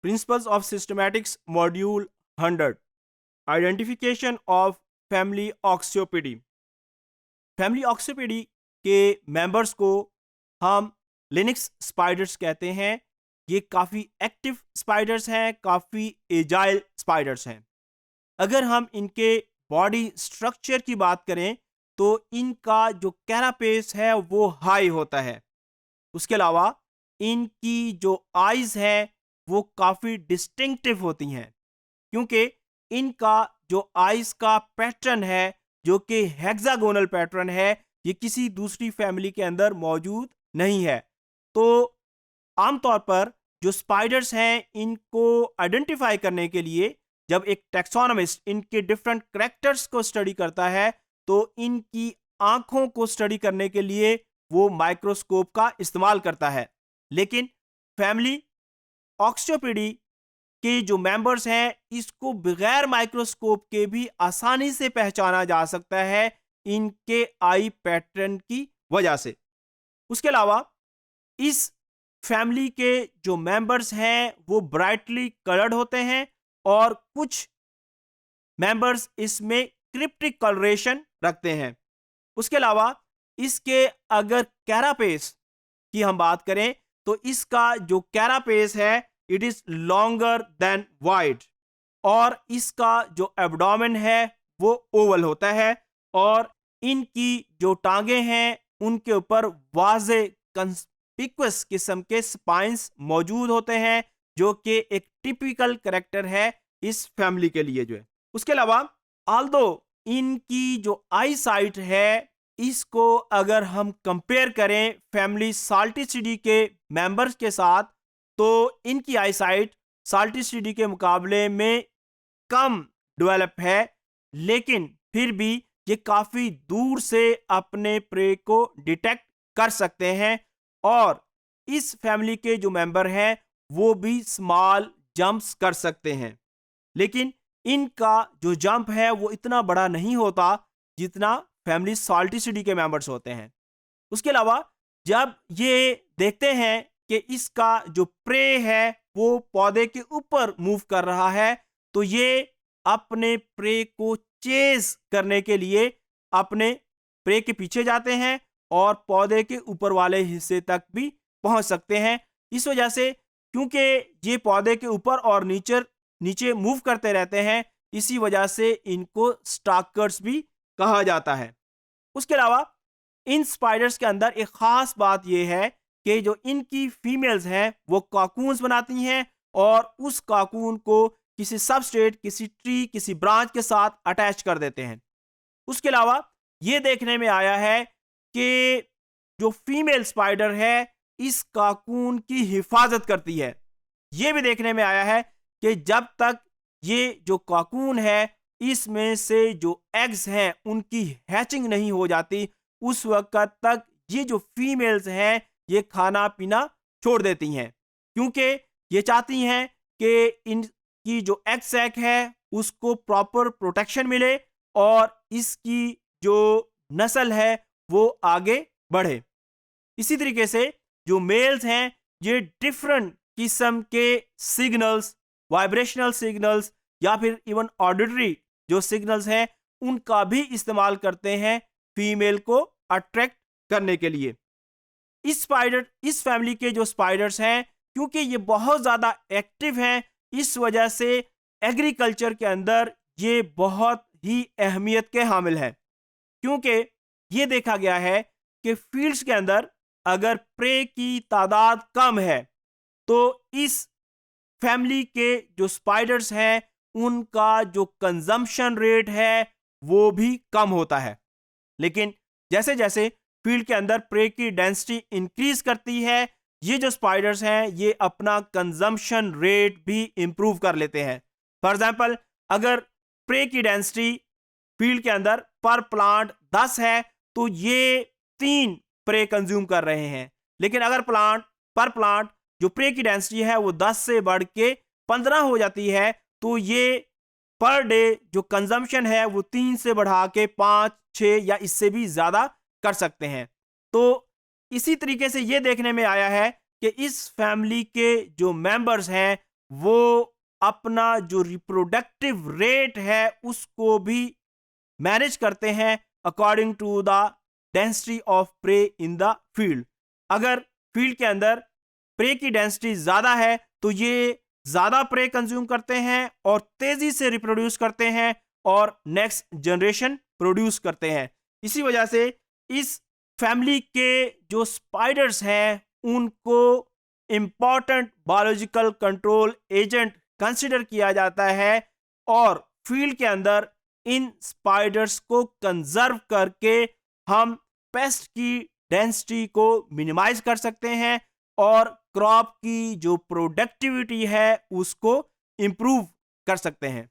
Principles of systematics module 100 identification of family Oxyopidae. Family Oxyopidae के members को हम Linux spiders कहते हैं। ये काफ़ी एक्टिव स्पाइडर्स हैं, काफ़ी एजाइल स्पाइडर्स हैं। अगर हम इनके बॉडी स्ट्रक्चर की बात करें तो इनका जो कैरापेस है वो हाई होता है। उसके अलावा इनकी जो आइज़ है वो काफ़ी डिस्टिंक्टिव होती हैं, क्योंकि इनका जो आइज़ का पैटर्न है जो कि हेक्सागोनल पैटर्न है, ये किसी दूसरी फैमिली के अंदर मौजूद नहीं है। तो आमतौर पर जो स्पाइडर्स हैं इनको आइडेंटिफाई करने के लिए जब एक टैक्सोनॉमिस्ट इनके डिफरेंट कैरेक्टर्स को स्टडी करता है तो इनकी आंखों को स्टडी करने के लिए वो माइक्रोस्कोप का इस्तेमाल करता है। लेकिन फैमिली ऑक्सियोपिडी के जो मेंबर्स हैं इसको बगैर माइक्रोस्कोप के भी आसानी से पहचाना जा सकता है इनके आई पैटर्न की वजह से। उसके अलावा इस फैमिली के जो मेंबर्स हैं वो ब्राइटली कलर्ड होते हैं और कुछ मेंबर्स इसमें क्रिप्टिक कलरेशन रखते हैं। उसके अलावा इसके अगर कैरापेस की हम बात करें तो इसका जो कैरापेस है it is longer than wide, और इसका जो एब्डोमेन है वो ओवल होता है, और इनकी जो टांगे हैं उनके ऊपर वाज़े कंस्पिक्वस किस्म के स्पाइंस मौजूद होते हैं जो कि एक टिपिकल कैरेक्टर है इस फैमिली के लिए जो है। उसके अलावा आल्दो इनकी जो आई साइट है इसको अगर हम कंपेयर करें फैमिली साल्टिसिडी के मेंबर्स के साथ तो इनकी आई साइट साल्टिसिडी के मुकाबले में कम डेवलप है, लेकिन फिर भी ये काफ़ी दूर से अपने प्रे को डिटेक्ट कर सकते हैं, और इस फैमिली के जो मेंबर हैं वो भी स्मॉल जंप्स कर सकते हैं। लेकिन इनका जो जंप है वो इतना बड़ा नहीं होता जितना फैमिली साल्टिसिडी के मेंबर्स होते हैं। उसके अलावा जब ये देखते हैं कि इसका जो प्रे है वो पौधे के ऊपर मूव कर रहा है तो ये अपने प्रे को चेज करने के लिए अपने प्रे के पीछे जाते हैं और पौधे के ऊपर वाले हिस्से तक भी पहुंच सकते हैं। इस वजह से क्योंकि ये पौधे के ऊपर और नीचे मूव करते रहते हैं, इसी वजह से इनको स्टाकर्स भी कहा जाता है। उसके अलावा इन स्पाइडर्स के अंदर एक खास बात यह है कि जो इनकी फीमेल्स हैं वो काकून्स बनाती हैं और उस काकून को किसी सबस्ट्रेट, किसी ट्री, किसी ब्रांच के साथ अटैच कर देते हैं। उसके अलावा ये देखने में आया है कि जो फीमेल स्पाइडर है इस काकून की हिफाजत करती है। ये भी देखने में आया है कि जब तक ये जो काकून है इसमें से जो एग्स हैं उनकी हैचिंग नहीं हो जाती उस वक्त तक ये जो फीमेल्स हैं ये खाना पीना छोड़ देती हैं, क्योंकि ये चाहती हैं कि इनकी जो एग सैक है उसको प्रॉपर प्रोटेक्शन मिले और इसकी जो नस्ल है वो आगे बढ़े। इसी तरीके से जो मेल्स हैं ये डिफरेंट किस्म के सिग्नल्स, वाइब्रेशनल सिग्नल्स या फिर इवन ऑडिटरी जो सिग्नल्स हैं उनका भी इस्तेमाल करते हैं फीमेल को अट्रैक्ट करने के लिए। इस फैमिली के जो स्पाइडर्स हैं क्योंकि ये बहुत ज़्यादा एक्टिव हैं इस वजह से एग्रीकल्चर के अंदर ये बहुत ही अहमियत के हामिल हैं, क्योंकि ये देखा गया है कि फील्ड्स के अंदर अगर प्रे की तादाद कम है तो इस फैमिली के जो स्पाइडर्स हैं उनका जो कंजम्पशन रेट है वो भी कम होता है। लेकिन जैसे जैसे फील्ड के अंदर प्रे की डेंसिटी इंक्रीज करती है ये जो स्पाइडर्स हैं ये अपना कंजम्पशन रेट भी इंप्रूव कर लेते हैं। फॉर एग्जांपल अगर प्रे की डेंसिटी फील्ड के अंदर पर प्लांट 10 है तो ये 3 प्रे कंज्यूम कर रहे हैं, लेकिन अगर पर प्लांट जो प्रे की डेंसिटी है वो 10 से बढ़ के 15 हो जाती है तो ये पर डे जो कंजम्पशन है वो 3 से बढ़ा के 5, 6 या इससे भी ज़्यादा कर सकते हैं। तो इसी तरीके से ये देखने में आया है कि इस फैमिली के जो मेंबर्स हैं वो अपना जो रिप्रोडक्टिव रेट है उसको भी मैनेज करते हैं according to the density of prey in the field. अगर फील्ड के अंदर प्रे की डेंसिटी ज्यादा है तो ये ज्यादा प्रे कंज्यूम करते हैं और तेजी से रिप्रोड्यूस करते हैं और नेक्स्ट जनरेशन प्रोड्यूस करते हैं। इसी वजह से इस फैमिली के जो स्पाइडर्स हैं उनको important biological control agent consider किया जाता है और फील्ड के अंदर इन स्पाइडर्स को कंजर्व करके हम पेस्ट की डेंसिटी को मिनिमाइज कर सकते हैं और क्रॉप की जो प्रोडक्टिविटी है उसको इंप्रूव कर सकते हैं।